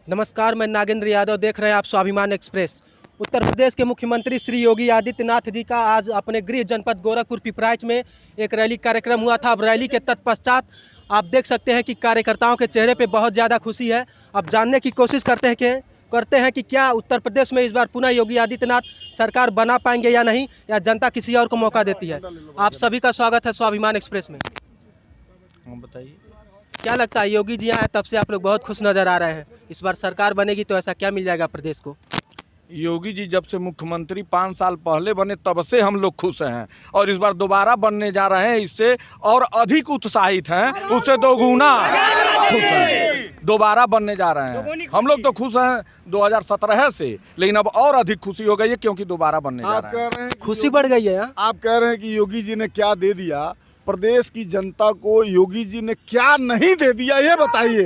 नमस्कार, मैं नागेंद्र यादव, देख रहे हैं आप स्वाभिमान एक्सप्रेस। उत्तर प्रदेश के मुख्यमंत्री श्री योगी आदित्यनाथ जी का आज अपने गृह जनपद गोरखपुर पिपराइच में एक रैली कार्यक्रम हुआ था। अब रैली के तत्पश्चात आप देख सकते हैं कि कार्यकर्ताओं के चेहरे पे बहुत ज़्यादा खुशी है। अब जानने की कोशिश करते हैं कि क्या उत्तर प्रदेश में इस बार पुनः योगी आदित्यनाथ सरकार बना पाएंगे या नहीं, या जनता किसी और को मौका देती है। आप सभी का स्वागत है स्वाभिमान एक्सप्रेस में। बताइए, क्या लगता है, योगी जी आए तब से आप लोग बहुत खुश नज़र आ रहे हैं, इस बार सरकार बनेगी तो ऐसा क्या मिल जाएगा प्रदेश को? योगी जी जब से मुख्यमंत्री 5 साल पहले बने तब से हम लोग खुश हैं और इस बार दोबारा बनने जा रहे हैं, इससे और अधिक उत्साहित हैं, उससे दोगुना खुश हैं। दोबारा बनने जा रहे हैं, हम लोग तो खुश हैं 2017 से, लेकिन अब और अधिक खुशी हो गई है क्योंकि दोबारा बनने जा रहे हैं। खुशी बढ़ गई है। आप कह रहे हैं कि योगी जी ने क्या दे दिया प्रदेश की जनता को, योगी जी ने क्या नहीं दे दिया ये बताइए।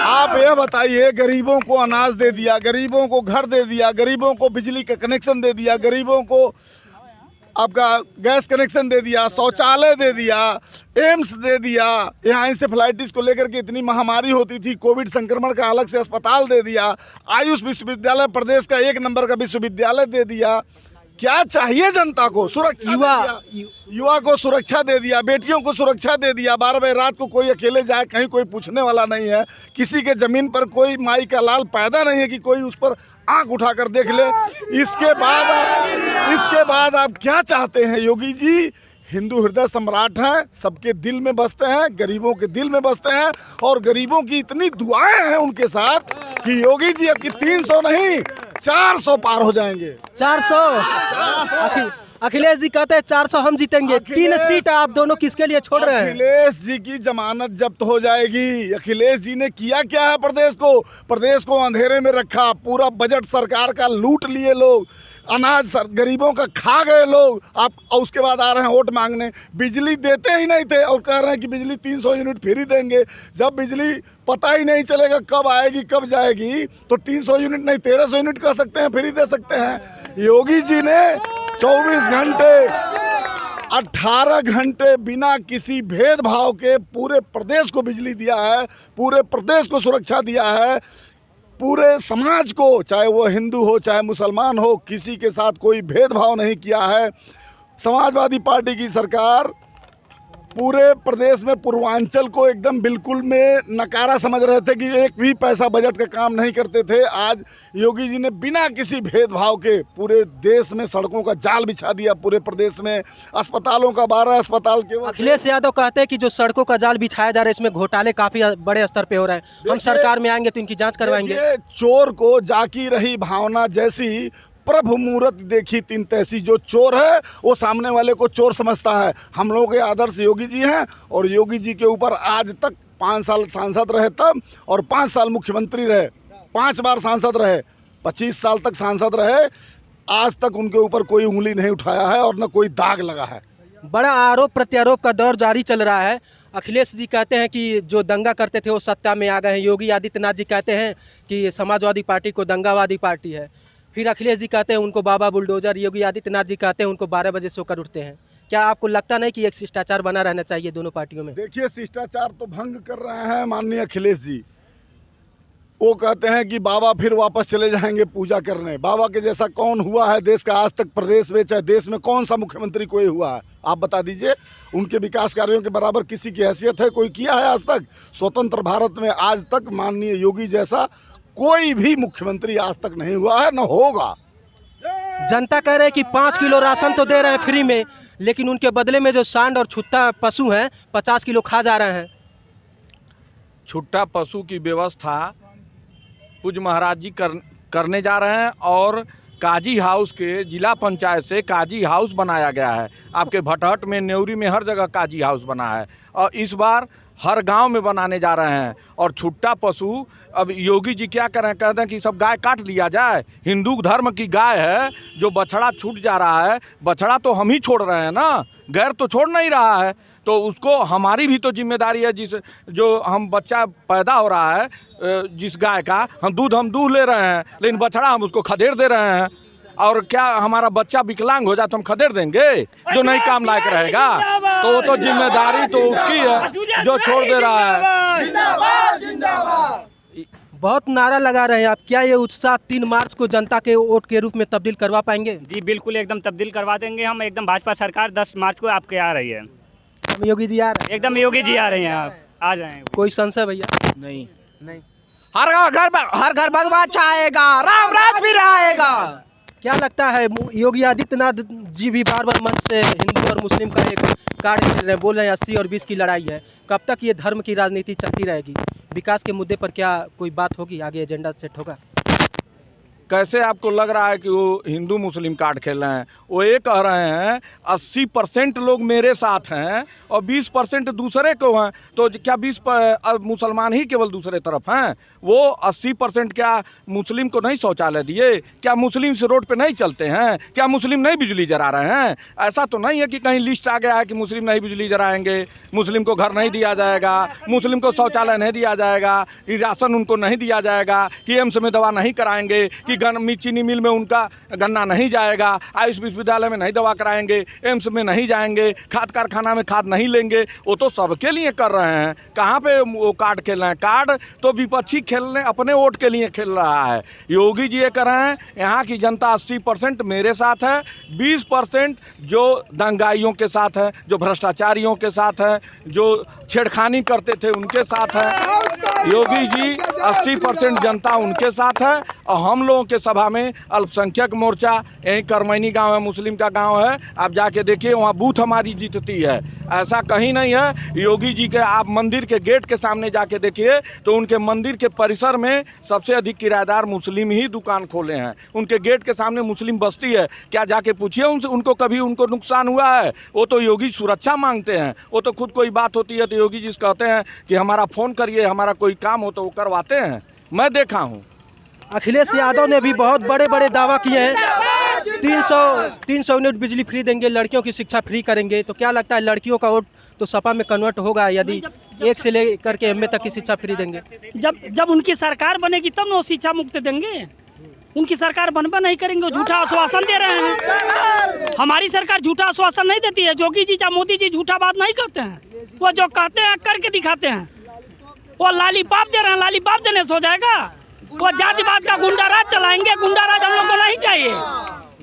आप ये बताइए, गरीबों को अनाज दे दिया, गरीबों को घर दे दिया, गरीबों को बिजली का कनेक्शन दे दिया, गरीबों को आपका गैस कनेक्शन दे दिया, शौचालय दे दिया, एम्स दे दिया। यहाँ इंसेफ्लाइटिस को लेकर के इतनी महामारी होती थी, कोविड संक्रमण का अलग से अस्पताल दे दिया, आयुष विश्वविद्यालय प्रदेश का 1 नंबर का विश्वविद्यालय दे दिया। क्या चाहिए जनता को? सुरक्षा, युवा को सुरक्षा दे दिया, बेटियों को सुरक्षा दे दिया। 12 बजे रात को कोई अकेले जाए, कहीं कोई पूछने वाला नहीं है, किसी के जमीन पर कोई माई का लाल पैदा नहीं है कि कोई उस पर आंख उठाकर देख ले। इसके बाद आप क्या चाहते हैं? योगी जी हिंदू हृदय सम्राट हैं, सबके दिल में बसते हैं, गरीबों के दिल में बसते हैं, और गरीबों की इतनी दुआएं हैं उनके साथ कि योगी जी अब की 300 नहीं 400 पार हो जाएंगे। 400? अखिलेश जी कहते हैं 400 हम जीतेंगे। 3 सीट आप दोनों किसके लिए छोड़ रहे हैं? अखिलेश जी की जमानत जब्त हो जाएगी। अखिलेश जी ने किया क्या है? प्रदेश को अंधेरे में रखा, पूरा बजट सरकार का लूट लिए लोग, अनाज गरीबों का खा गए लोग। आप उसके बाद आ रहे हैं वोट मांगने, बिजली देते ही नहीं थे और कह रहे हैं कि बिजली 300 यूनिट फ्री देंगे। जब बिजली पता ही नहीं चलेगा कब आएगी कब जाएगी, तो 300 यूनिट नहीं 1300 यूनिट कह सकते हैं, फ्री दे सकते हैं। योगी जी ने 24 घंटे 18 घंटे बिना किसी भेदभाव के पूरे प्रदेश को बिजली दिया है, पूरे प्रदेश को सुरक्षा दिया है, पूरे समाज को, चाहे वो हिंदू हो चाहे मुसलमान हो, किसी के साथ कोई भेदभाव नहीं किया है। समाजवादी पार्टी की सरकार पूरे प्रदेश में पूर्वांचल को एकदम बिल्कुल में नकारा समझ रहे थे कि एक भी पैसा बजट का काम नहीं करते थे। आज योगी जी ने बिना किसी भेदभाव के पूरे देश में सड़कों का जाल बिछा दिया, पूरे प्रदेश में अस्पतालों का 12 अस्पताल के। अखिलेश यादव कहते हैं कि जो सड़कों का जाल बिछाया जा रहा है इसमें घोटाले काफी बड़े स्तर पे हो रहे हैं, हम सरकार में आएंगे तो इनकी जांच करवाएंगे। चोर को जाकी रही भावना जैसी, प्रभु मूरत देखी तीन तैसी। जो चोर है वो सामने वाले को चोर समझता है। हम लोगों के आदर्श योगी जी हैं, और योगी जी के ऊपर आज तक 5 साल सांसद रहे तब, और 5 साल मुख्यमंत्री रहे, 5 बार सांसद रहे, 25 साल तक सांसद रहे। आज तक उनके ऊपर कोई उंगली नहीं उठाया है और न कोई दाग लगा है। बड़ा आरोप प्रत्यारोप का दौर जारी चल रहा है। अखिलेश जी कहते हैं कि जो दंगा करते थे वो सत्ता में आ गए हैं। योगी आदित्यनाथ जी कहते हैं कि समाजवादी पार्टी को दंगावादी पार्टी है। फिर अखिलेश जी कहते हैं उनको बाबा बुलडोजर, योगी आदित्यनाथ जी कहते हैं उनको 12 बजे सोकर उठते हैं। क्या आपको लगता नहीं कि एक शिष्टाचार बना रहना चाहिए दोनों पार्टियों में? देखिए, शिष्टाचार तो भंग कर रहे हैं माननीय अखिलेश जी। वो कहते हैं कि बाबा फिर वापस चले जाएंगे पूजा करने। बाबा के जैसा कौन हुआ है देश का आज तक? प्रदेश में चाहे देश में कौन सा मुख्यमंत्री कोई हुआ है? आप बता दीजिए। उनके विकास कार्यों के बराबर किसी की हैसियत है? कोई किया है आज तक? स्वतंत्र भारत में आज तक माननीय योगी जैसा कोई भी मुख्यमंत्री आज तक नहीं हुआ है, न होगा। जनता कह रहे हैं कि 5 किलो राशन तो दे रहे हैं फ्री में, लेकिन उनके बदले में जो सांड और छुट्टा पशु हैं 50 किलो खा जा रहे हैं। छुट्टा पशु की व्यवस्था पूज्य महाराज जी करने जा रहे हैं, और काजी हाउस के जिला पंचायत से काजी हाउस बनाया गया है। आपके भटहट में, नेवरी में, हर जगह काजी हाउस बना है, और इस बार हर गांव में बनाने जा रहे हैं। और छुट्टा पशु, अब योगी जी क्या करें, कहते हैं कि सब गाय काट लिया जाए। हिंदू धर्म की गाय है, जो बछड़ा छूट जा रहा है, बछड़ा तो हम ही छोड़ रहे हैं ना, गैर तो छोड़ नहीं रहा है, तो उसको हमारी भी तो जिम्मेदारी है। जो हम बच्चा पैदा हो रहा है जिस गाय का, हम दूध ले रहे हैं, लेकिन बछड़ा हम उसको खदेड़ दे रहे हैं। और क्या हमारा बच्चा विकलांग हो जाए तो हम खदेड़ देंगे? जो नहीं काम लायक रहेगा तो वो तो जिम्मेदारी तो उसकी है जो छोड़ दे रहा है। बहुत नारा लगा रहे हैं आप, क्या ये उत्साह 3 मार्च को जनता के वोट के रूप में तब्दील करवा पाएंगे? जी बिल्कुल, एकदम तब्दील करवा देंगे हम। एकदम भाजपा सरकार 10 मार्च को आपके आ रही है। योगी जी आ रहे हैं? एकदम योगी जी आ रहे हैं, आप आ जाएं। कोई संशय भैया? नहीं नहीं। हर घर भगवा छाएगा, राम राज फिर आएगा। क्या लगता है योगी आदित्यनाथ जी भी बार बार मंच से हिंदू और मुस्लिम का एक कार्ड खेल रहे हैं, बोल रहे हैं 80 और 20 की लड़ाई है, कब तक ये धर्म की राजनीति चलती रहेगी? विकास के मुद्दे पर क्या कोई बात होगी, आगे एजेंडा सेट होगा? कैसे आपको लग रहा है कि वो हिंदू मुस्लिम कार्ड खेल रहे हैं? वो ये कह रहे हैं 80% लोग मेरे साथ हैं और 20% दूसरे को हैं, तो क्या 20 मुसलमान ही केवल दूसरे तरफ हैं? वो 80% क्या मुस्लिम को नहीं शौचालय दिए? क्या मुस्लिम से रोड पे नहीं चलते हैं? क्या मुस्लिम नहीं बिजली जला रहे हैं? ऐसा तो नहीं है कि कहीं लिस्ट आ गया है कि मुस्लिम नहीं बिजली जलाएंगे, मुस्लिम को घर नहीं दिया जाएगा, मुस्लिम को शौचालय नहीं दिया जाएगा, कि राशन उनको नहीं दिया जाएगा, कि एम्स में दवा नहीं कराएंगे, कि चीनी मिल में उनका गन्ना नहीं जाएगा, आयुष विश्वविद्यालय में नहीं दवा कराएंगे, एम्स में नहीं जाएंगे, खाद कारखाना में खाद नहीं लेंगे। वो तो सबके लिए कर रहे हैं। कहाँ पे वो कार्ड खेल रहे हैं? कार्ड तो विपक्षी खेलने अपने वोट के लिए खेल रहा है। योगी जी ये कर रहे हैं यहाँ की जनता 80% मेरे साथ है, 20% जो दंगाइयों के साथ है, जो भ्रष्टाचारियों के साथ है, जो छेड़खानी करते थे उनके साथ है। योगी जी 80% जनता उनके साथ है। और हम लोगों के सभा में अल्पसंख्यक मोर्चा, यहीं करमैनी गांव है, मुस्लिम का गांव है, आप जाके देखिए वहाँ बूथ हमारी जीतती है। ऐसा कहीं नहीं है। योगी जी के आप मंदिर के गेट के सामने जाके देखिए तो उनके मंदिर के परिसर में सबसे अधिक किराएदार मुस्लिम ही दुकान खोले हैं। उनके गेट के सामने मुस्लिम बस्ती है, क्या जाके पूछिए उनसे, उनको कभी उनको नुकसान हुआ है? वो तो योगी सुरक्षा मांगते हैं। वो तो खुद कोई बात होती है तो योगी जी कहते हैं कि हमारा फ़ोन करिए, हमारा कोई काम हो तो वो करवाते हैं। मैं देखा हूँ। अखिलेश यादव ने भी बहुत बड़े बड़े दावा किए हैं, 300 यूनिट बिजली फ्री देंगे, लड़कियों की शिक्षा फ्री करेंगे। तो क्या लगता है लड़कियों का वोट तो सपा में कन्वर्ट होगा यदि 1 से लेकर के MA तक की शिक्षा फ्री देंगे? जब उनकी सरकार बनेगी तब ना वो शिक्षा मुक्त देंगे। उनकी सरकार बनबा नहीं करेंगे, झूठा आश्वासन दे रहे हैं। हमारी सरकार झूठा आश्वासन नहीं देती है। योगी जी या मोदी जी झूठा बात नहीं करते हैं, वो जो कहते हैं करके दिखाते हैं। वो लालीपाप दे रहे हैं, लालीपाप देने से हो जाएगा? वो जातिवाद का गुंडा राज चलाएंगे। गुंडा राज हम लोग को नहीं चाहिए।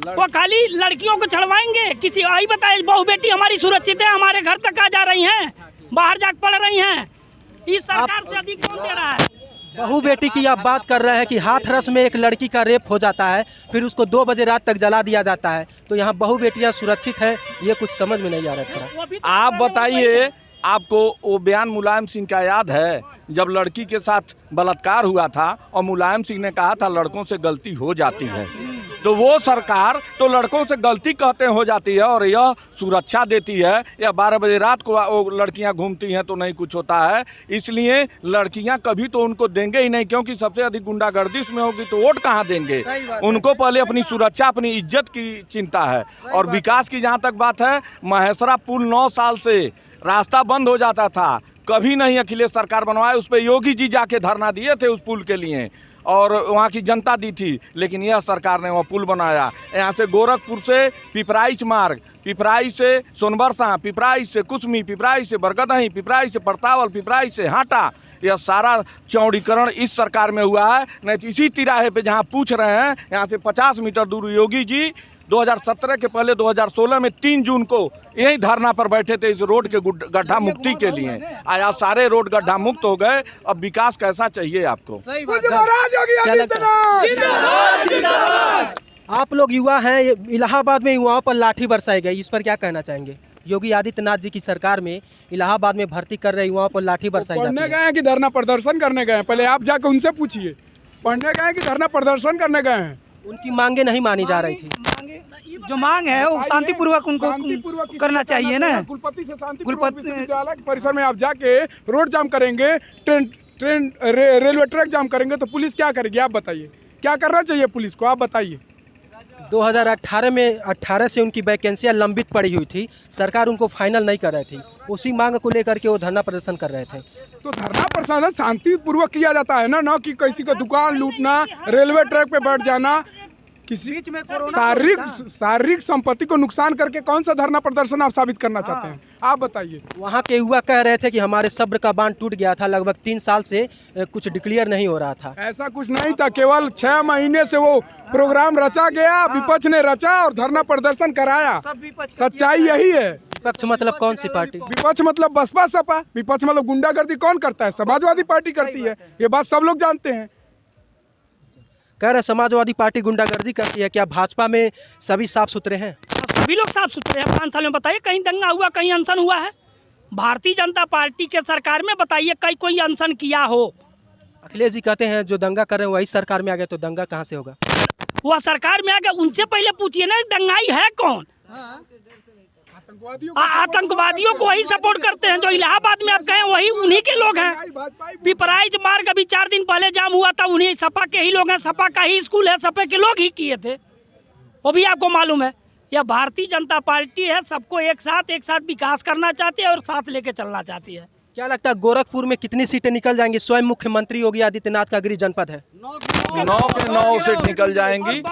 वो खाली लड़कियों को छड़वाएंगे। किसी आई बताए बहू बेटी हमारी सुरक्षित है, हमारे घर तक आ जा रही हैं, बाहर जाकर पढ़ रही हैं। इस सरकार से अधिक कौन दे रहा है? बहू बेटी की आप बात कर रहे हैं कि हाथरस में एक लड़की का रेप हो जाता है, फिर उसको 2 बजे रात तक जला दिया जाता है। तो यहाँ बहू बेटियाँ सुरक्षित हैं, ये कुछ समझ में नहीं आ रहा था। आप बताइए, आपको वो बयान मुलायम सिंह का याद है जब लड़की के साथ बलात्कार हुआ था और मुलायम सिंह ने कहा था लड़कों से गलती हो जाती है? तो वो सरकार तो लड़कों से गलती कहते हो जाती है और यह सुरक्षा देती है। या 12 बजे रात को वो लड़कियां घूमती हैं तो नहीं कुछ होता है। इसलिए लड़कियां कभी तो उनको देंगे ही नहीं, क्योंकि सबसे अधिक गुंडागर्दी उसमें होगी तो वोट कहाँ देंगे? उनको पहले अपनी सुरक्षा, अपनी इज्जत की चिंता है। और विकास की जहाँ तक बात है, महेसरा पुल 9 साल से रास्ता बंद हो जाता था, कभी नहीं अखिलेश सरकार बनवाए। उस पर योगी जी जाके धरना दिए थे उस पुल के लिए और वहाँ की जनता दी थी, लेकिन यह सरकार ने वह पुल बनाया। यहाँ से गोरखपुर से पिपराइच मार्ग, पिपराइच से सोनबरसा, पिपराइच से कुसमी, पिपराइच से बरगदही, पिपराइच से परतावल, पिपराइच से हाटा, यह सारा चौड़ीकरण इस सरकार में हुआ है। नहीं तो इसी तिराहे पे जहाँ पूछ रहे हैं, यहाँ से 50 मीटर दूर योगी जी 2017 के पहले 2016 में 3 जून को यही धरना पर बैठे थे इस रोड के गड्ढा मुक्ति के लिए। आज सारे रोड गड्ढा मुक्त हो गए। अब विकास कैसा चाहिए आपको? आप लोग युवा हैं, इलाहाबाद में युवाओं पर लाठी बरसाई गई, इस पर क्या कहना चाहेंगे? योगी आदित्यनाथ जी की सरकार में इलाहाबाद में भर्ती कर रहे युवाओं पर लाठी बरसाई जाती है। पढ़ने गए हैं कि धरना प्रदर्शन करने गए हैं? पहले आप जाकर उनसे पूछिए, पढ़ने गए हैं कि धरना प्रदर्शन करने गए हैं? उनकी मांगे नहीं मानी जा रही थी। जो मांग है वो शांतिपूर्वक उनको करना चाहिए ना। कुलपति से शांतिपूर्वक विद्यालय परिसर में आप जाके रोड जाम करेंगे, ट्रेन रेलवे ट्रैक जाम करेंगे तो पुलिस क्या करेगी? आप बताइए, क्या करना चाहिए पुलिस को? आप बताइए। 2018 में 18 से उनकी वैकेंसियां लंबित पड़ी हुई थी, सरकार उनको फाइनल नहीं कर रही थी। उसी मांग को लेकर के वो धरना प्रदर्शन कर रहे थे। तो धरना प्रदर्शन शांतिपूर्वक किया जाता है ना कि किसी को दुकान लूटना, रेलवे ट्रैक पे बैठ जाना। किसी बीच में कोरोना शारीरिक संपत्ति को नुकसान करके कौन सा धरना प्रदर्शन आप साबित करना चाहते हैं? आप बताइए। वहाँ के युवा कह रहे थे कि हमारे सब्र का बांध टूट गया था, लगभग 3 साल से कुछ डिक्लेयर नहीं हो रहा था। ऐसा कुछ नहीं था, केवल 6 महीने से वो प्रोग्राम रचा गया, विपक्ष ने रचा और धरना प्रदर्शन कराया। सच्चाई यही है। विपक्ष मतलब कौन सी पार्टी? विपक्ष मतलब बसपा सपा, विपक्ष मतलब गुंडागर्दी कौन करता है? समाजवादी पार्टी करती है, ये बात सब लोग जानते हैं। कह रहे समाजवादी पार्टी गुंडागर्दी करती है, क्या भाजपा में सभी साफ सुथरे हैं? सभी लोग साफ सुथरे हैं। 5 साल में बताइए कहीं दंगा हुआ, कहीं अनशन हुआ है? भारतीय जनता पार्टी के सरकार में बताइए कहीं कोई अनशन किया हो? अखिलेश जी कहते हैं जो दंगा कर रहे हैं वही सरकार में आ गए, तो दंगा कहाँ से होगा? वह सरकार में आ गया, उनसे पहले पूछिए ना दंगाई है कौन? आतंकवादियों को वही सपोर्ट करते हैं जो इलाहाबाद में आप कहें, वही उन्हीं के लोग हैं। पिपराइच मार्ग अभी 4 दिन पहले जाम हुआ था, उन्हीं सपा के ही लोग हैं, सपा का ही स्कूल है, सपा के लोग ही किए थे, वो भी आपको मालूम है। यह भारतीय जनता पार्टी है, सबको एक साथ विकास करना चाहती है और साथ लेके चलना चाहती है। क्या लगता है गोरखपुर में कितनी सीटें निकल जाएंगी? स्वयं मुख्यमंत्री योगी आदित्यनाथ का गृह जनपद है। 9 के 9 सीट निकल जाएंगी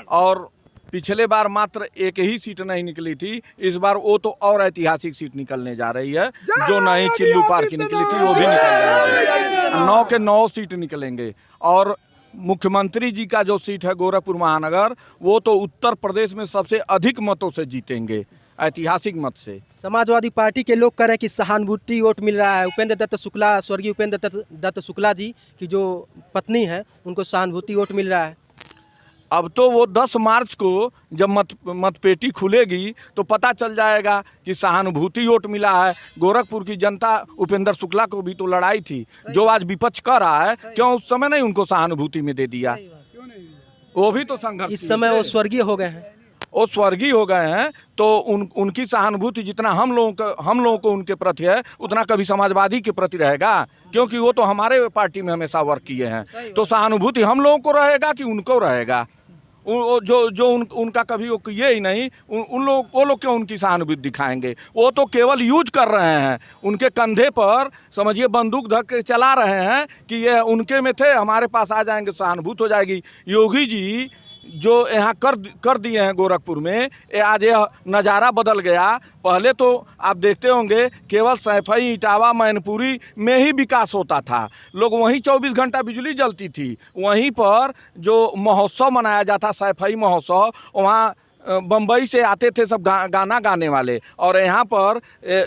और पिछले बार मात्र एक ही सीट नहीं निकली थी, इस बार वो तो और ऐतिहासिक सीट निकलने जा रही है। जो नहीं चिल्लू पार की निकली थी वो भी निकल जाएगी। 9 के 9 सीट निकलेंगे और मुख्यमंत्री जी का जो सीट है गोरखपुर महानगर, वो तो उत्तर प्रदेश में सबसे अधिक मतों से जीतेंगे, ऐतिहासिक मत से। समाजवादी पार्टी के लोग कह रहे हैं कि सहानुभूति वोट मिल रहा है। उपेंद्र दत्त शुक्ला, स्वर्गीय उपेंद्र दत्त शुक्ला जी की जो पत्नी है, उनको सहानुभूति वोट मिल रहा है। अब तो वो 10 मार्च को जब मतपेटी खुलेगी तो पता चल जाएगा कि सहानुभूति वोट मिला है। गोरखपुर की जनता उपेंद्र शुक्ला को भी तो लड़ाई थी, जो आज विपक्ष कर रहा है, क्यों उस समय नहीं उनको सहानुभूति में दे दिया? वो भी तो संघर्ष, इस समय वो स्वर्गीय हो गए हैं। वो स्वर्गीय हो गए हैं तो उनकी सहानुभूति जितना हम लोगों को उनके प्रति है, उतना कभी समाजवादी के प्रति रहेगा, क्योंकि वो तो हमारे पार्टी में हमेशा वर्क किए हैं। तो सहानुभूति हम लोगों को रहेगा कि उनको रहेगा? उनका कभी वो किए ही नहीं, वो लोग क्यों उनकी सहानुभूति दिखाएंगे? वो तो केवल यूज कर रहे हैं, उनके कंधे पर समझिए बंदूक धर के चला रहे हैं कि ये उनके में थे, हमारे पास आ जाएंगे, सहानुभूति हो जाएगी। योगी जी जो यहाँ कर दिए हैं गोरखपुर में, आज यह नज़ारा बदल गया। पहले तो आप देखते होंगे केवल सैफई, इटावा, मैनपुरी में ही विकास होता था, लोग वहीं 24 घंटा बिजली जलती थी। वहीं पर जो महोत्सव मनाया जाता, सैफई महोत्सव, वहाँ बम्बई से आते थे सब गाना गाने वाले। और यहाँ पर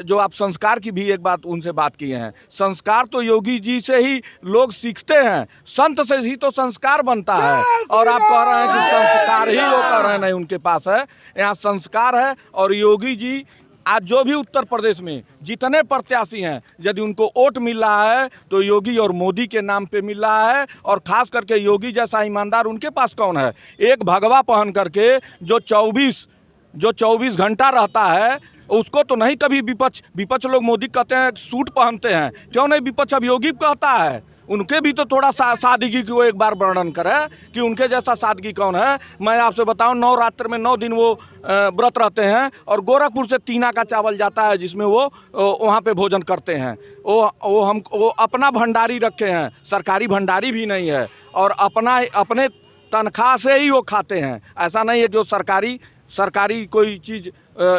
जो आप संस्कार की भी एक बात उनसे बात किए हैं, संस्कार तो योगी जी से ही लोग सीखते हैं, संत से ही तो संस्कार बनता है। और आप कह रहे हैं कि संस्कार ही वो कह रहे हैं, नहीं, उनके पास है, यहाँ संस्कार है। और योगी जी आज जो भी उत्तर प्रदेश में जितने प्रत्याशी हैं, यदि उनको वोट मिल रहा है तो योगी और मोदी के नाम पे मिल रहा है। और ख़ास करके योगी जैसा ईमानदार उनके पास कौन है? एक भगवा पहन करके जो 24 घंटा रहता है, उसको तो नहीं कभी विपक्ष लोग मोदी कहते हैं सूट पहनते हैं, क्यों नहीं विपक्ष अब योगी कहता है? उनके भी तो थोड़ा सादगी को एक बार वर्णन करें कि उनके जैसा सादगी कौन है। मैं आपसे बताऊं, 9 रात्र में 9 दिन वो व्रत रहते हैं और गोरखपुर से तीना का चावल जाता है जिसमें वो वहाँ पे भोजन करते हैं। वो अपना भंडारी रखे हैं, सरकारी भंडारी भी नहीं है, और अपने तनख्वाह से ही वो खाते हैं। ऐसा नहीं है जो सरकारी कोई चीज़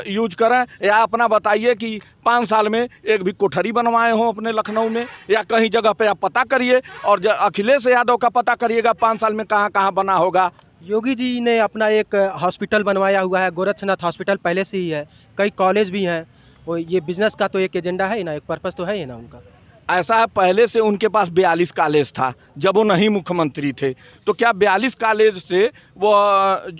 यूज करें। या अपना बताइए कि 5 साल में एक भी कोठरी बनवाए हों अपने लखनऊ में, या कहीं जगह पे आप पता करिए। और अखिलेश यादव का पता करिएगा 5 साल में कहाँ कहाँ बना होगा। योगी जी ने अपना एक हॉस्पिटल बनवाया हुआ है, गोरक्षनाथ हॉस्पिटल पहले से ही है, कई कॉलेज भी हैं। वो ये बिजनेस का तो एक एजेंडा है ना, एक पर्पस तो है ना उनका। ऐसा है, पहले से उनके पास 42 कॉलेज था जब वो नहीं मुख्यमंत्री थे। तो क्या 42 कॉलेज से वो,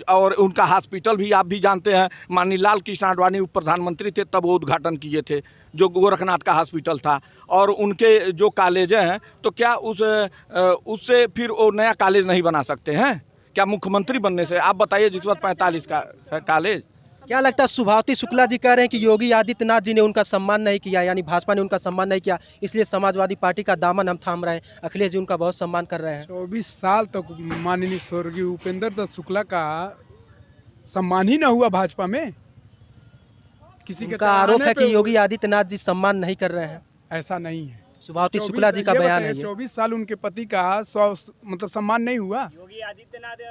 और उनका हॉस्पिटल भी आप भी जानते हैं, माननीय लाल कृष्ण आडवाणी उप प्रधानमंत्री थे तब वो उद्घाटन किए थे, जो गोरखनाथ का हॉस्पिटल था। और उनके जो कॉलेज हैं, तो क्या उससे फिर वो नया कॉलेज नहीं बना सकते हैं क्या मुख्यमंत्री बनने से? आप बताइए, जिस वक्त 45 का है कॉलेज। क्या लगता है शुभावती शुक्ला जी कह रहे हैं कि योगी आदित्यनाथ जी ने उनका सम्मान नहीं किया, यानी भाजपा ने उनका सम्मान नहीं किया, इसलिए समाजवादी पार्टी का दामन हम थाम रहे हैं, अखिलेश जी उनका बहुत सम्मान कर रहे हैं। 24 साल तक माननीय स्वर्गीय उपेंद्र दत्त शुक्ला का सम्मान ही न हुआ भाजपा में। किसी का आरोप है कि योगी आदित्यनाथ जी सम्मान नहीं कर रहे हैं। ऐसा नहीं है। सुभावती शुक्ला जी का बयान है ये। 24 साल उनके पति का मतलब सम्मान नहीं हुआ। योगी आदित्यनाथ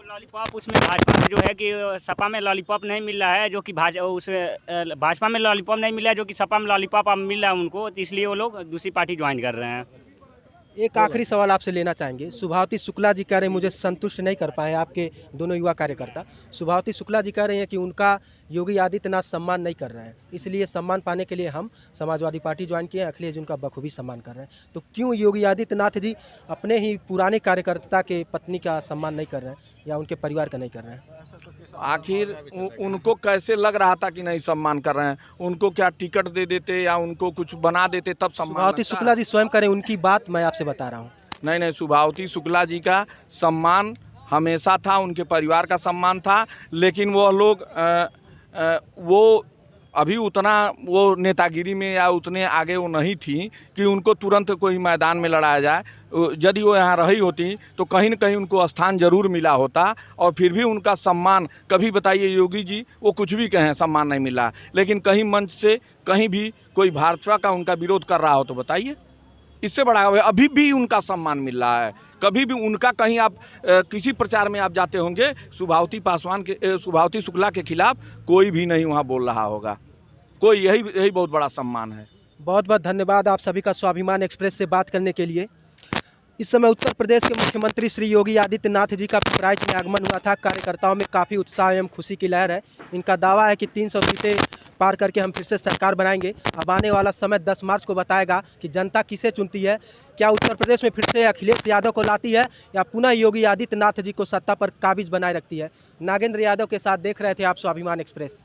लॉलीपॉप उसमें भाजपा में जो है कि सपा में लॉलीपॉप नहीं मिल रहा है, जो कि भाजपा में लॉलीपॉप नहीं मिला है, जो कि सपा में लॉलीपॉप अब मिल रहा है उनको, तो इसलिए वो लोग दूसरी पार्टी ज्वाइन कर रहे हैं। एक आखिरी सवाल आपसे लेना चाहेंगे। सुभावती शुक्ला जी कह रहे हैं मुझे संतुष्ट नहीं कर पाए आपके दोनों युवा कार्यकर्ता। सुभावती शुक्ला जी कह रहे हैं कि उनका योगी आदित्यनाथ सम्मान नहीं कर रहे हैं, इसलिए सम्मान पाने के लिए हम समाजवादी पार्टी ज्वाइन किए हैं, अखिलेश जी उनका बखूबी सम्मान कर रहे हैं। तो क्यों योगी आदित्यनाथ जी अपने ही पुराने कार्यकर्ता के पत्नी का सम्मान नहीं कर रहे हैं या उनके परिवार का नहीं कर रहे हैं? आखिर उनको कैसे लग रहा था कि नहीं सम्मान कर रहे हैं? उनको क्या टिकट दे देते या उनको कुछ बना देते तब सम्मान सुभावती लगता? शुक्ला जी स्वयं करें, उनकी बात मैं आपसे बता रहा हूँ। नहीं, सुभावती शुक्ला जी का सम्मान हमेशा था, उनके परिवार का सम्मान था, लेकिन वो लोग वो अभी उतना वो नेतागिरी में या उतने आगे वो नहीं थी कि उनको तुरंत कोई मैदान में लड़ाया जाए। यदि वो यहाँ रही होती तो कहीं न कहीं उनको स्थान जरूर मिला होता, और फिर भी उनका सम्मान कभी बताइए योगी जी वो कुछ भी कहें सम्मान नहीं मिला, लेकिन कहीं मंच से कहीं भी कोई भाजपा का उनका विरोध कर रहा हो तो बताइए, इससे बड़ा अभी भी उनका सम्मान मिल रहा है। कभी भी उनका कहीं आप किसी प्रचार में आप जाते होंगे सुभावती शुक्ला के खिलाफ कोई भी नहीं वहाँ बोल रहा होगा, कोई यही बहुत बड़ा सम्मान है। बहुत बहुत धन्यवाद आप सभी का स्वाभिमान एक्सप्रेस से बात करने के लिए। इस समय उत्तर प्रदेश के मुख्यमंत्री श्री योगी आदित्यनाथ जी का पिपराइच में आगमन हुआ था। कार्यकर्ताओं में काफ़ी उत्साह एवं खुशी की लहर है। इनका दावा है कि 300 सीटें पार करके हम फिर से सरकार बनाएंगे। अब आने वाला समय 10 मार्च को बताएगा कि जनता किसे चुनती है। क्या उत्तर प्रदेश में फिर से अखिलेश यादव को लाती है या पुनः योगी आदित्यनाथ जी को सत्ता पर काबिज बनाए रखती है। नागेंद्र यादव के साथ देख रहे थे आप स्वाभिमान एक्सप्रेस।